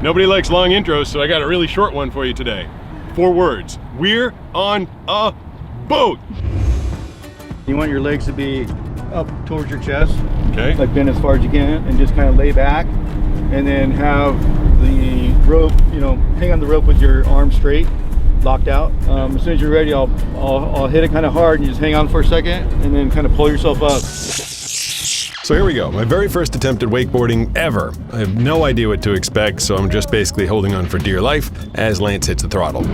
Nobody likes long intros, so I got a really short one for you today. 4 words. We're on a boat. You want your legs to be up towards your chest. Okay. Like bend as far as you can, and just kind of lay back, and then have the rope, you know, hang on the rope with your arms straight, locked out. As soon as you're ready, I'll hit it kind of hard, and you just hang on for a second, and then kind of pull yourself up. So here we go, my very first attempt at wakeboarding ever. I have no idea what to expect, so I'm just basically holding on for dear life as Lance hits the throttle.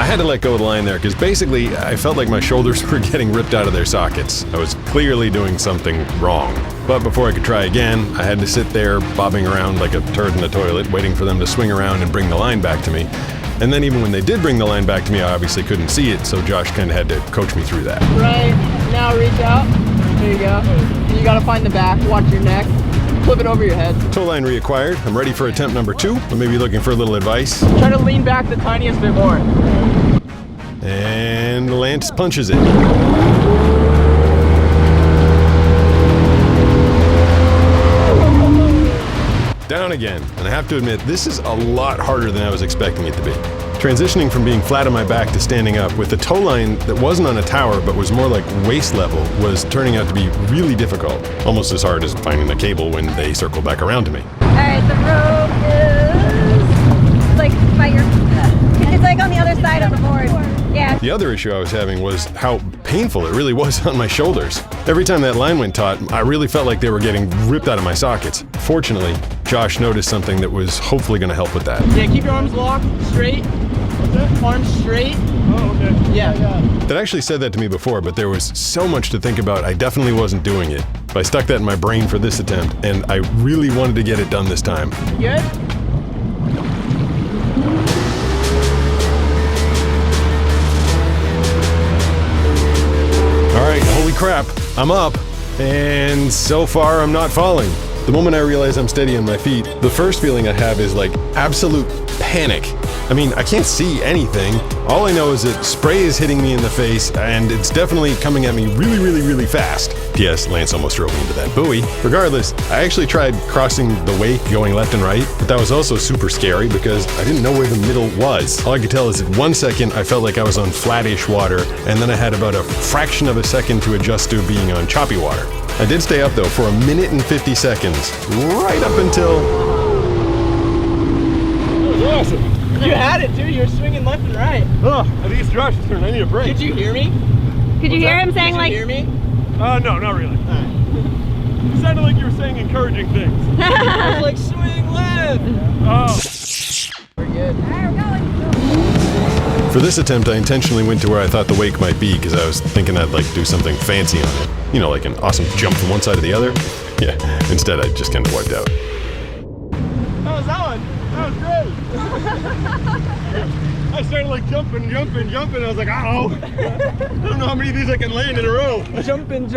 I had to let go of the line there because basically I felt like my shoulders were getting ripped out of their sockets. I was clearly doing something wrong. But before I could try again, I had to sit there bobbing around like a turd in the toilet, waiting for them to swing around and bring the line back to me. And then even when they did bring the line back to me, I obviously couldn't see it, so Josh kind of had to coach me through that. Right, now reach out. There you go. And you gotta find the back, watch your neck, flip it over your head. Tow line reacquired. I'm ready for attempt number 2, but maybe looking for a little advice. Try to lean back the tiniest bit more. And Lance punches it. Down again, and I have to admit, this is a lot harder than I was expecting it to be. Transitioning from being flat on my back to standing up with the tow line that wasn't on a tower but was more like waist level was turning out to be really difficult. Almost as hard as finding the cable when they circle back around to me. Alright, the rope is like by your, it's like on the other side of the board. Yeah. The other issue I was having was how painful it really was on my shoulders. Every time that line went taut, I really felt like they were getting ripped out of my sockets. Fortunately, Josh noticed something that was hopefully going to help with that. Yeah, keep your arms locked, straight. What's that? Arms straight. Oh, okay. Yeah. That actually said that to me before, but there was so much to think about, I definitely wasn't doing it. But I stuck that in my brain for this attempt, and I really wanted to get it done this time. You good? Alright, holy crap, I'm up, and so far I'm not falling. The moment I realize I'm steady on my feet, the first feeling I have is like absolute panic. I mean, I can't see anything. All I know is that spray is hitting me in the face, and it's definitely coming at me really, really, really fast. P.S. Lance almost drove me into that buoy. Regardless, I actually tried crossing the wake going left and right, but that was also super scary because I didn't know where the middle was. All I could tell is that 1 second I felt like I was on flattish water, and then I had about a fraction of a second to adjust to being on choppy water. I did stay up though for 1 minute and 50 seconds, right up until... That was awesome. You had it too, you were swinging left and right. Oh, I think it's Josh's turn. I need a break. Did you hear me? Could you hear him saying like... Did you hear me? No, not really. It sounded like you were saying encouraging things. I was like, swing left. Oh. We're good. Alright, we're going. For this attempt, I intentionally went to where I thought the wake might be because I was thinking I'd like do something fancy on it. You know, like an awesome jump from one side to the other. Yeah, instead I just kind of wiped out. How was that one? That was great. I started like jumping. I was like, ow. I don't know how many of these I can land in a row. Jumping. And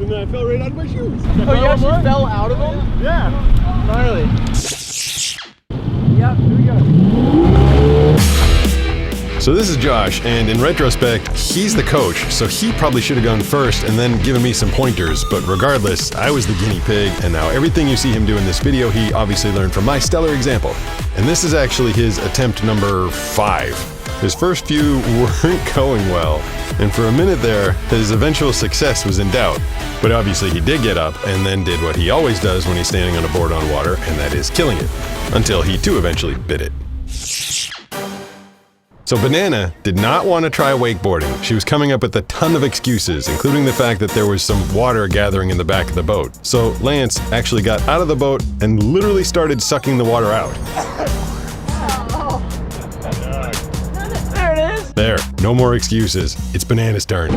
then I fell right out of my shoes. Oh, you actually fell out of them? Yeah. Gnarly. Yep, here we go. So this is Josh, and in retrospect, he's the coach, so he probably should have gone first and then given me some pointers, but regardless, I was the guinea pig, and now everything you see him do in this video, he obviously learned from my stellar example. And this is actually his attempt number 5. His first few weren't going well, and for a minute there, his eventual success was in doubt. But obviously he did get up and then did what he always does when he's standing on a board on water, and that is killing it, until he too eventually bit it. So Banana did not want to try wakeboarding. She was coming up with a ton of excuses, including the fact that there was some water gathering in the back of the boat. So Lance actually got out of the boat and literally started sucking the water out. There it is. There, no more excuses. It's Banana's turn.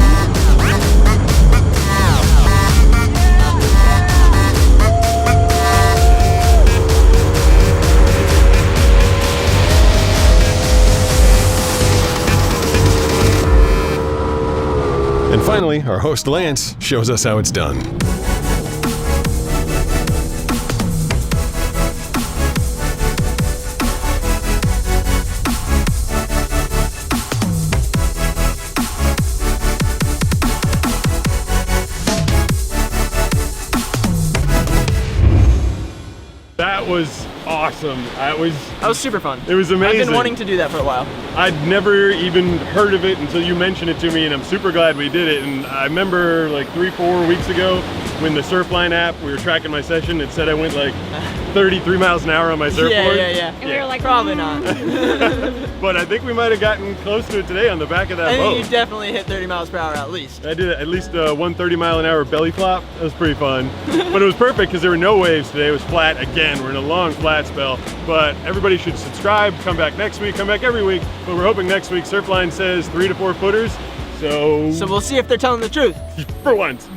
And finally, our host Lance shows us how it's done. was awesome. That was super fun. It was amazing. I've been wanting to do that for a while. I'd never even heard of it until you mentioned it to me, and I'm super glad we did it. And I remember like 3-4 weeks ago when the Surfline app, we were tracking my session, it said I went like 33 miles an hour on my surfboard. Yeah. And we were like, Probably not. But I think we might have gotten close to it today on the back of that I boat. think you definitely hit 30 miles per hour at least. I did at least 130 mile an hour belly flop. That was pretty fun. But it was perfect because there were no waves today. It was flat again. We're in a long flat spell. But everybody should subscribe, come back next week, come back every week. But we're hoping next week Surfline says 3 to 4 footers. So So we'll see if they're telling the truth. for once.